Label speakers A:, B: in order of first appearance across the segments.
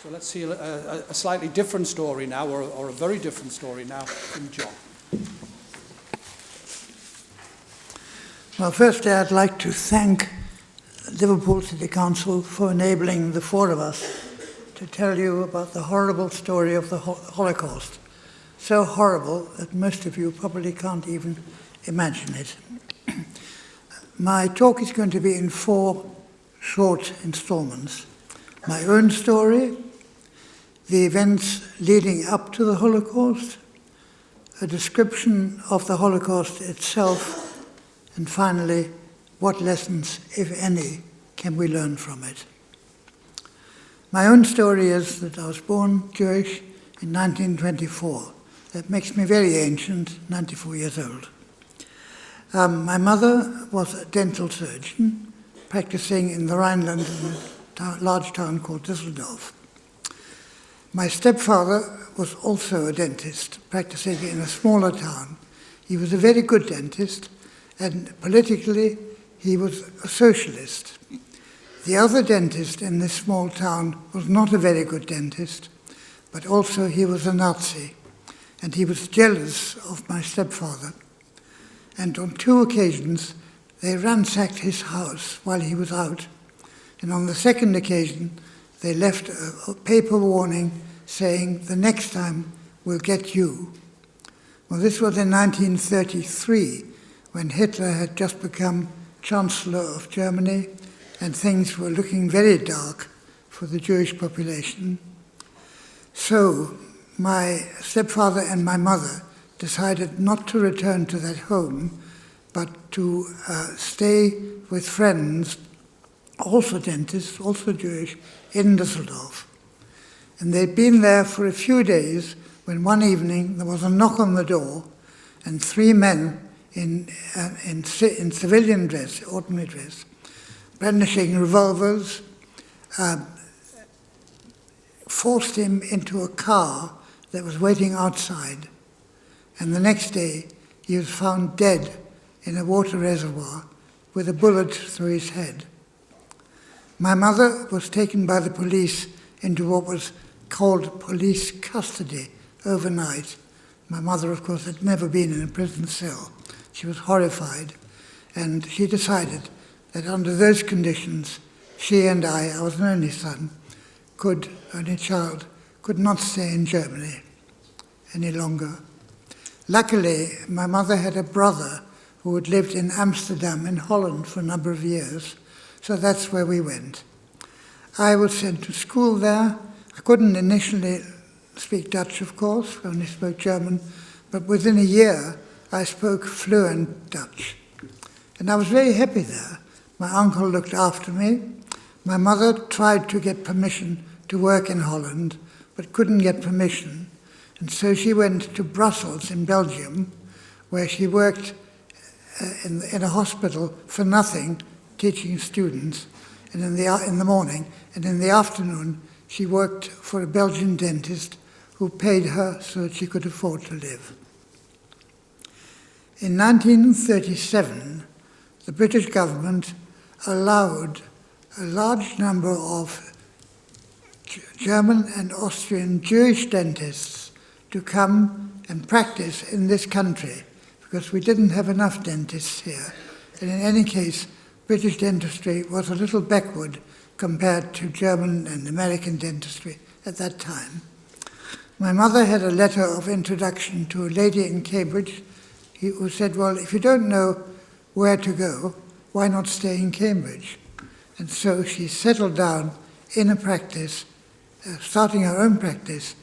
A: So let's see a slightly different story now, or a very different story now from John.
B: Well, firstly, I'd like to thank Liverpool City Council for enabling the four of us to tell you about the horrible story of the Holocaust. So horrible that most of you probably can't even imagine it. My talk is going to be in 4 short installments. My own story, the events leading up to the Holocaust, a description of the Holocaust itself, and finally, what lessons, if any, can we learn from it? My own story is that I was born Jewish in 1924. That makes me very ancient, 94 years old. My mother was a dental surgeon, practicing in the Rhineland in a large town called Düsseldorf. My stepfather was also a dentist, practicing in a smaller town. He was a very good dentist, and politically, he was a socialist. The other dentist in this small town was not a very good dentist, but also he was a Nazi, and he was jealous of my stepfather. And on 2 occasions, they ransacked his house while he was out. And on the second occasion, they left a paper warning saying, "The next time we'll get you." Well, this was in 1933, when Hitler had just become Chancellor of Germany, and things were looking very dark for the Jewish population. So my stepfather and my mother decided not to return to that home, but to stay with friends, also dentists, also Jewish, in Düsseldorf. And they'd been there for a few days when one evening there was a knock on the door, and 3 men in civilian dress, ordinary dress, brandishing revolvers, forced him into a car that was waiting outside. And the next day, he was found dead in a water reservoir with a bullet through his head. My mother was taken by the police into what was called police custody overnight. My mother, of course, had never been in a prison cell. She was horrified, and she decided that under those conditions, she and I was an only son, only child, could not stay in Germany any longer. Luckily, my mother had a brother who had lived in Amsterdam in Holland for a number of years, so that's where we went. I was sent to school there. I couldn't initially speak Dutch, of course, I only spoke German, but within a year, I spoke fluent Dutch. And I was very happy there. My uncle looked after me. My mother tried to get permission to work in Holland, but couldn't get permission. And so she went to Brussels in Belgium, where she worked in a hospital for nothing, teaching students, and in the morning. And in the afternoon, she worked for a Belgian dentist who paid her so that she could afford to live. In 1937, the British government allowed a large number of German and Austrian Jewish dentists to come and practice in this country, because we didn't have enough dentists here. And in any case, British dentistry was a little backward compared to German and American dentistry at that time. My mother had a letter of introduction to a lady in Cambridge who said, well, if you don't know where to go, why not stay in Cambridge? And so she settled down in a practice, starting her own practice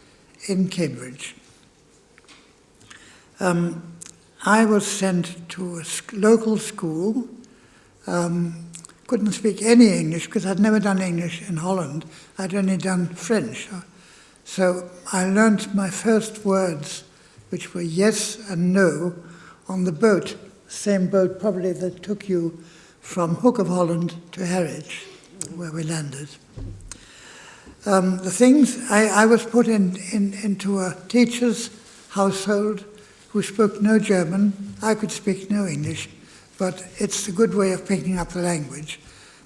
B: in Cambridge. I was sent to a local school, couldn't speak any English because I'd never done English in Holland. I'd only done French. So I learned my first words, which were yes and no, on the boat, same boat probably that took you from Hook of Holland to Harwich, where we landed. The things, I was put into a teacher's household who spoke no German. I could speak no English, but it's a good way of picking up the language.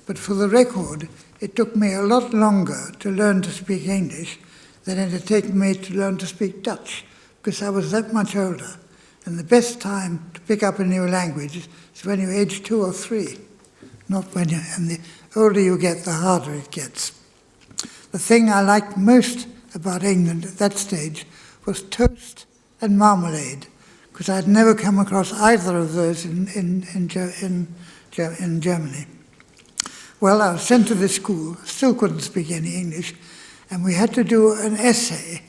B: But for the record, it took me a lot longer to learn to speak English than it had taken me to learn to speak Dutch, because I was that much older. And the best time to pick up a new language is when you're age 2 or 3, not when you, and the older you get, the harder it gets. The thing I liked most about England at that stage was toast and marmalade, because I'd never come across either of those in Germany. Well, I was sent to this school, still couldn't speak any English, and we had to do an essay.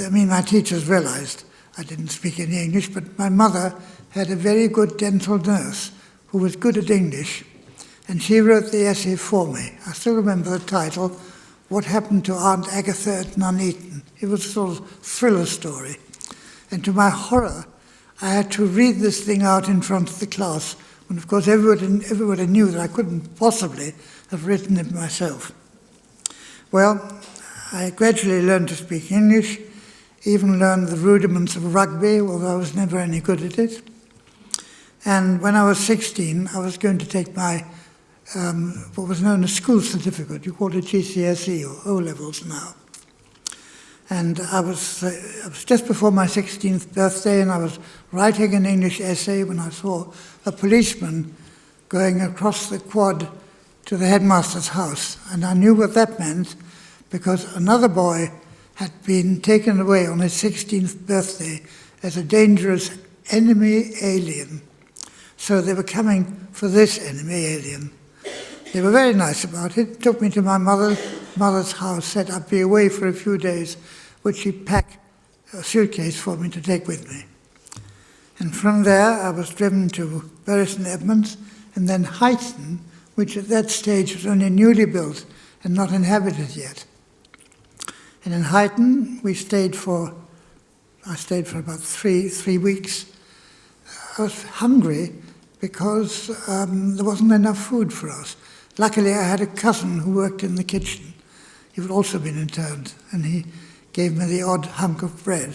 B: I mean, my teachers realized I didn't speak any English, but my mother had a very good dental nurse who was good at English, and she wrote the essay for me. I still remember the title, What Happened to Aunt Agatha at Nuneaton. It was a sort of thriller story. And to my horror, I had to read this thing out in front of the class, when of course everybody knew that I couldn't possibly have written it myself. Well, I gradually learned to speak English, even learned the rudiments of rugby, although I was never any good at it. And when I was 16, I was going to take my, what was known as school certificate. You call it GCSE or O-levels now. And I was just before my 16th birthday, and I was writing an English essay when I saw a policeman going across the quad to the headmaster's house. And I knew what that meant, because another boy had been taken away on his 16th birthday as a dangerous enemy alien. So they were coming for this enemy alien. They were very nice about it, took me to my mother's house, said I'd be away for a few days, would she pack a suitcase for me to take with me. And from there I was driven to Bury St Edmunds, and then Huyton, which at that stage was only newly built and not inhabited yet. And in Huyton I stayed for about three weeks. I was hungry because there wasn't enough food for us. Luckily I had a cousin who worked in the kitchen. He had also been interned, and he gave me the odd hunk of bread.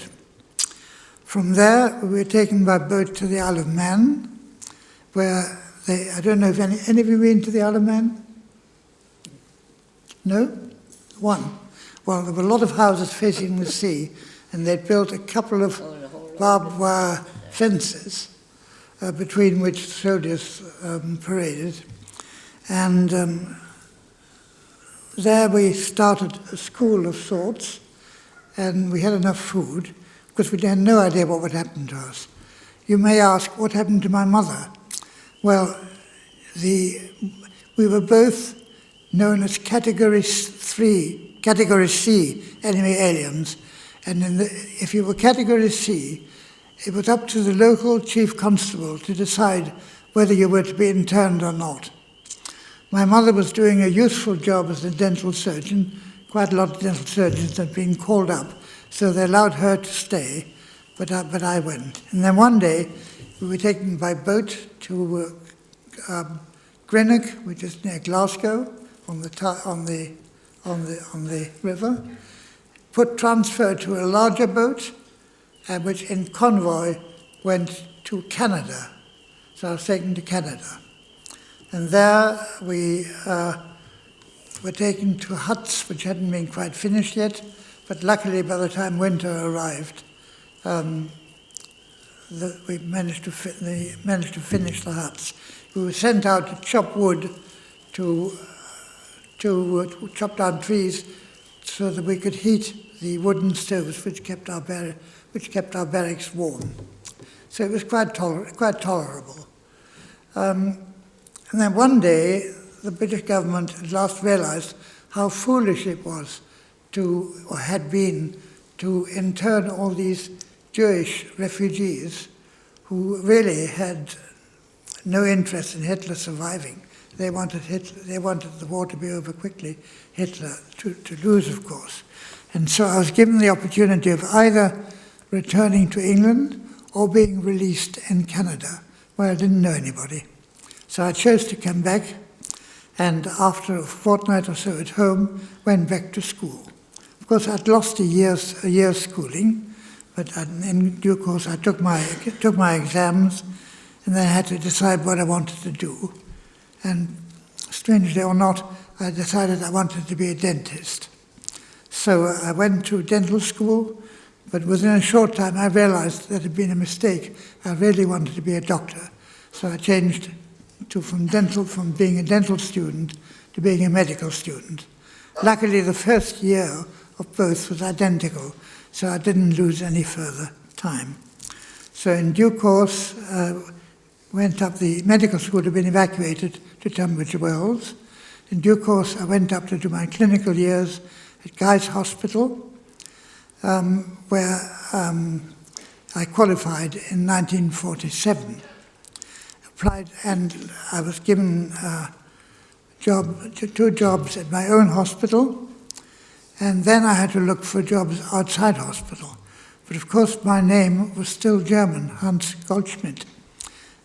B: From there, we were taken by boat to the Isle of Man, where I don't know if any of you been to the Isle of Man? No? One. Well, there were a lot of houses facing the sea, and they'd built a couple of barbed wire fences between which soldiers paraded. And there we started a school of sorts, and we had enough food, because we had no idea what would happen to us. You may ask, what happened to my mother? Well, we were both known as Category C enemy aliens, and if you were Category C, it was up to the local chief constable to decide whether you were to be interned or not. My mother was doing a useful job as a dental surgeon. Quite a lot of dental surgeons had been called up, so they allowed her to stay, but I went. And then one day, we were taken by boat to Greenock, which is near Glasgow, on the river, transferred to a larger boat, which in convoy went to Canada. So I was taken to Canada. And there we were taken to huts which hadn't been quite finished yet, but luckily by the time winter arrived, we managed to finish the huts. We were sent out to chop wood, to chop down trees, so that we could heat the wooden stoves which kept our barracks warm. So it was quite tolerable. And then one day, the British government at last realized how foolish it was had been to intern all these Jewish refugees who really had no interest in Hitler surviving. They wanted the war to be over quickly, Hitler to lose, of course. And so I was given the opportunity of either returning to England or being released in Canada, where I didn't know anybody. So I chose to come back, and after a fortnight or so at home, went back to school. Of course, I'd lost a year's schooling, but in due course I took my exams, and then I had to decide what I wanted to do. And strangely or not, I decided I wanted to be a dentist. So I went to dental school, but within a short time I realized that it had been a mistake. I really wanted to be a doctor. So I changed from being a dental student to being a medical student. Luckily, the first year of both was identical, so I didn't lose any further time. So in due course, the medical school had been evacuated to Tunbridge Wells. In due course, I went up to do my clinical years at Guy's Hospital, where I qualified in 1947. Applied, and I was given two jobs at my own hospital, and then I had to look for jobs outside hospital. But of course, my name was still German, Hans Goldschmidt.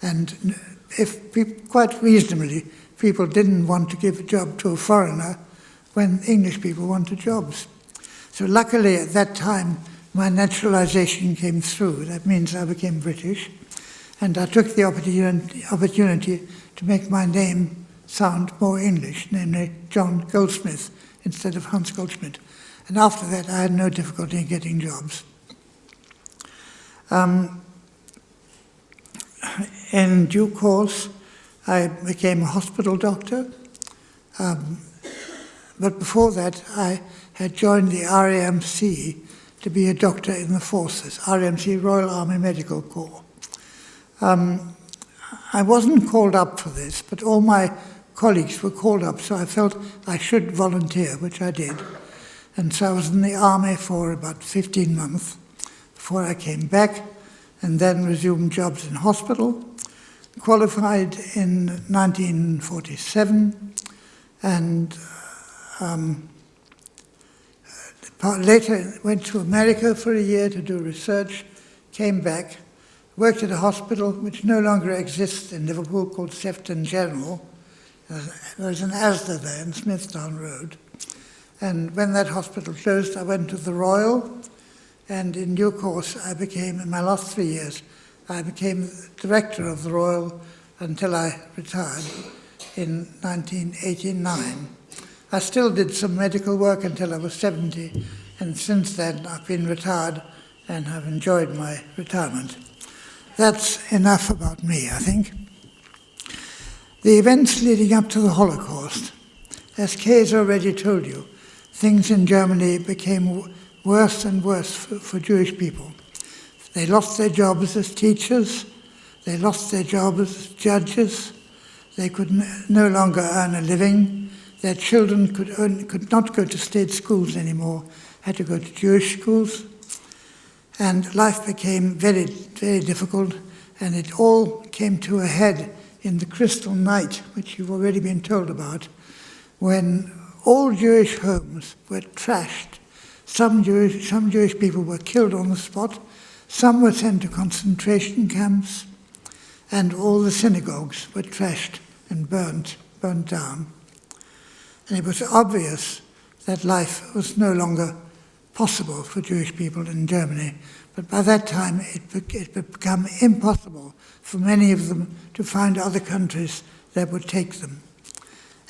B: And quite reasonably, people didn't want to give a job to a foreigner when English people wanted jobs. So luckily, at that time, my naturalization came through. That means I became British. And I took the opportunity to make my name sound more English, namely John Goldsmith instead of Hans Goldschmidt. And after that, I had no difficulty in getting jobs. In due course, I became a hospital doctor. But before that, I had joined the RAMC to be a doctor in the forces, RAMC, Royal Army Medical Corps. I wasn't called up for this, but all my colleagues were called up, so I felt I should volunteer, which I did. And so I was in the army for about 15 months before I came back, and then resumed jobs in hospital. Qualified in 1947, and later went to America for a year to do research, came back, worked at a hospital which no longer exists in Liverpool called Sefton General. There was an Asda there in Smithtown Road. And when that hospital closed, I went to the Royal, and in due course I became, in my last 3 years, I became director of the Royal until I retired in 1989. I still did some medical work until I was 70, and since then I've been retired and have enjoyed my retirement. That's enough about me, I think. The events leading up to the Holocaust, as Kay has already told you, things in Germany became worse and worse for Jewish people. They lost their jobs as teachers, they lost their jobs as judges, they could no longer earn a living, their children could not go to state schools anymore, had to go to Jewish schools, and life became very, very difficult, and it all came to a head in the Crystal Night, which you've already been told about, when all Jewish homes were trashed. Some Jewish people were killed on the spot, some were sent to concentration camps, and all the synagogues were trashed and burnt down. And it was obvious that life was no longer possible for Jewish people in Germany. But by that time, it had become impossible for many of them to find other countries that would take them.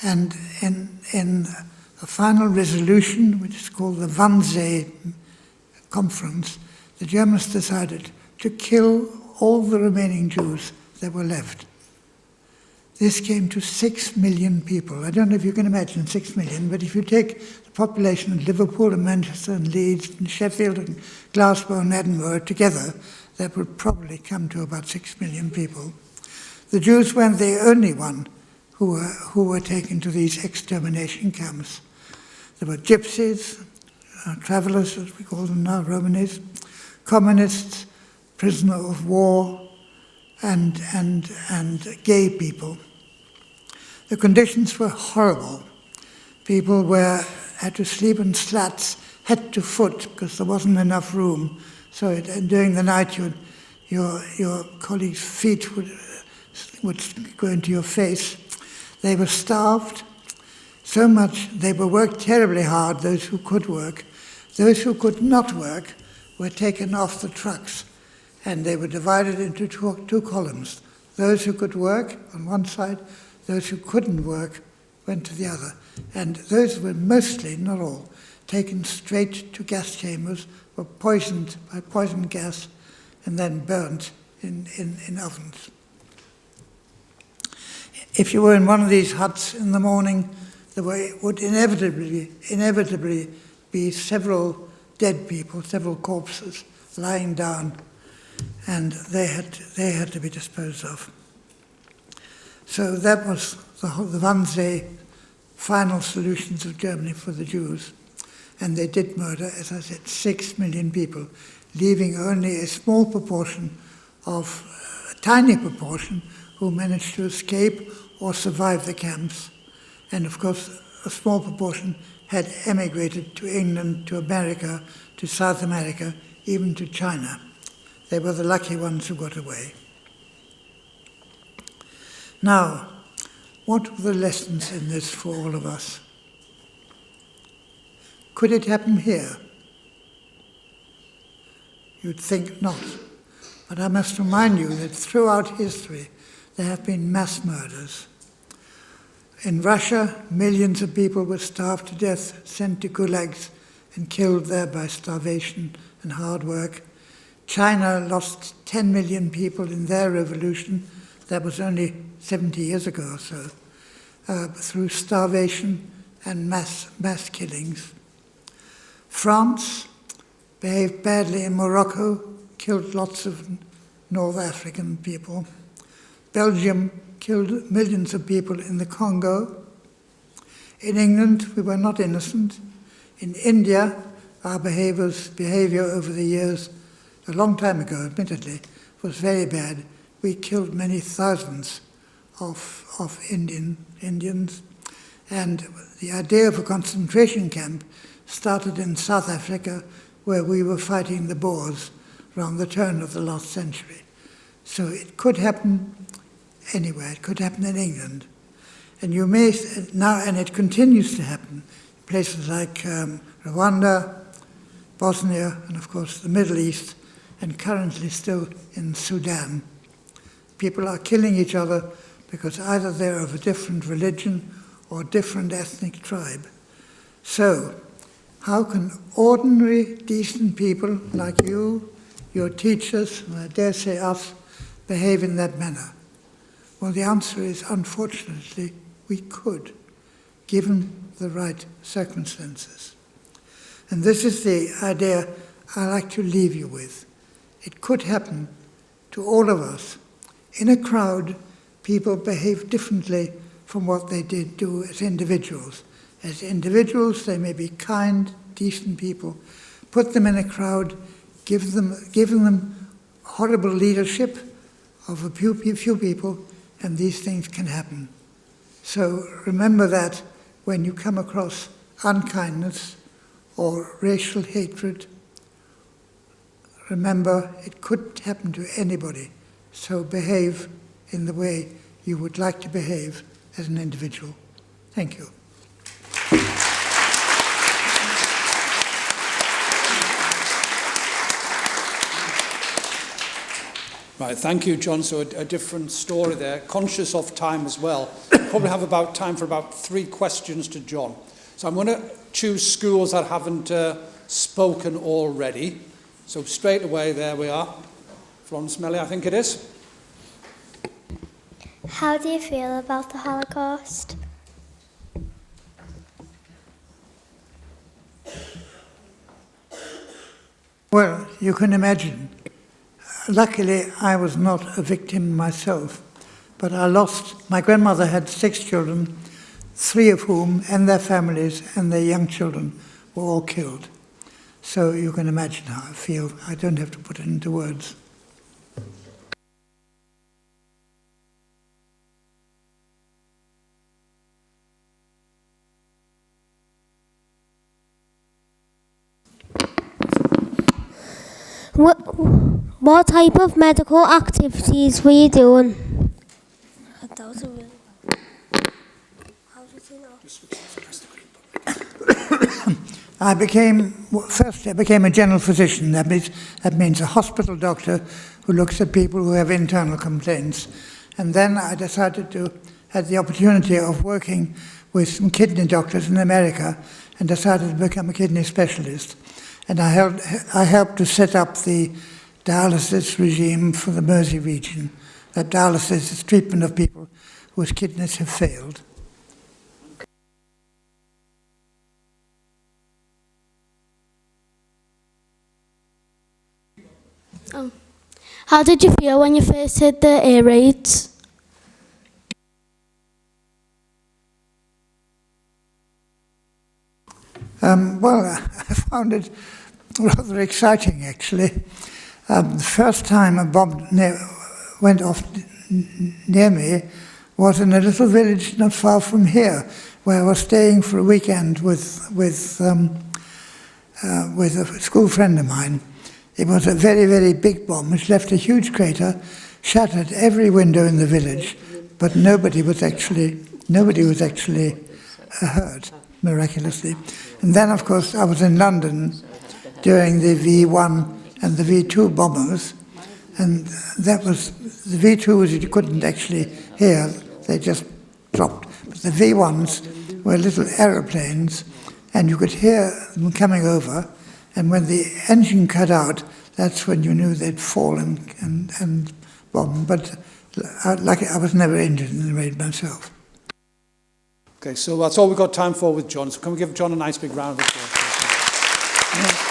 B: And in a final resolution, which is called the Wannsee Conference, the Germans decided to kill all the remaining Jews that were left. This came to 6 million people. I don't know if you can imagine 6 million, but if you take the population of Liverpool and Manchester and Leeds and Sheffield and Glasgow and Edinburgh together, that would probably come to about 6 million people. The Jews weren't the only one who were taken to these extermination camps. There were gypsies, travelers, as we call them now, Romanis, communists, prisoners of war, and gay people. The conditions were horrible. People had to sleep in slats, head to foot, because there wasn't enough room. So during the night, your colleagues' feet would go into your face. They were starved so much. They were worked terribly hard, those who could work. Those who could not work were taken off the trucks, and they were divided into two columns. Those who could work on one side, those who couldn't work went to the other. And those were mostly, not all, taken straight to gas chambers, were poisoned by poison gas, and then burnt in ovens. If you were in one of these huts in the morning, there would inevitably be several dead people, several corpses lying down, and they had to be disposed of. So that was the Wannsee final solutions of Germany for the Jews. And they did murder, as I said, 6 million people, leaving only a small proportion of, a tiny proportion, who managed to escape or survive the camps. And of course, a small proportion had emigrated to England, to America, to South America, even to China. They were the lucky ones who got away. Now, what were the lessons in this for all of us? Could it happen here? You'd think not. But I must remind you that throughout history, there have been mass murders. In Russia, millions of people were starved to death, sent to gulags, and killed there by starvation and hard work. China lost 10 million people in their revolution. That was only 70 years ago or so, through starvation and mass killings. France behaved badly in Morocco, killed lots of North African people. Belgium killed millions of people in the Congo. In England, we were not innocent. In India, our behavior over the years, a long time ago, admittedly, was very bad. We killed many thousands of Indians. And the idea of a concentration camp started in South Africa, where we were fighting the Boers around the turn of the last century. So it could happen anywhere. It could happen in England. And you may now, and it continues to happen in places like Rwanda, Bosnia, and of course the Middle East, and currently still in Sudan. People are killing each other because either they're of a different religion or different ethnic tribe. So, how can ordinary, decent people like you, your teachers, and I dare say us, behave in that manner? Well, the answer is, unfortunately, we could, given the right circumstances. And this is the idea I like to leave you with. It could happen to all of us. In a crowd, people behave differently from what they did do as individuals. As individuals, they may be kind, decent people. Put them in a crowd, giving them horrible leadership of a few people, and these things can happen. So remember that when you come across unkindness or racial hatred, remember it could happen to anybody. So behave in the way you would like to behave as an individual. Thank you.
A: Right, thank you, John. So a different story there. Conscious of time as well. Probably have about time for about 3 questions to John. So I'm going to choose schools that haven't spoken already. So straight away, there we are. Florence Melly, I think it is.
C: How do you feel about the Holocaust?
B: Well, you can imagine. Luckily, I was not a victim myself, but my grandmother had 6 children, 3 of whom, and their families, and their young children, were all killed. So you can imagine how I feel. I don't have to put it into words.
C: What type of medical activities were you doing? That was a really... How did you know?
B: First I became a general physician. That means a hospital doctor who looks at people who have internal complaints. And then I decided to had the opportunity of working with some kidney doctors in America and decided to become a kidney specialist. And I helped to set up the dialysis regime for the Mersey region. That dialysis is treatment of people whose kidneys have failed.
D: How did you feel when you first hit the air raids?
B: Well, I found it rather exciting, actually. The first time a bomb went off near me was in a little village not far from here, where I was staying for a weekend with a school friend of mine. It was a very, very big bomb which left a huge crater, shattered every window in the village, but nobody was actually hurt, miraculously. And then, of course, I was in London during the V1 and the V2 bombers, and that was the V2s you couldn't actually hear; they just dropped. But the V1s were little aeroplanes, and you could hear them coming over. And when the engine cut out, that's when you knew they'd fallen and bombed. But I was never injured in the raid myself.
A: Okay, so that's all we've got time for with John. So can we give John a nice big round of applause?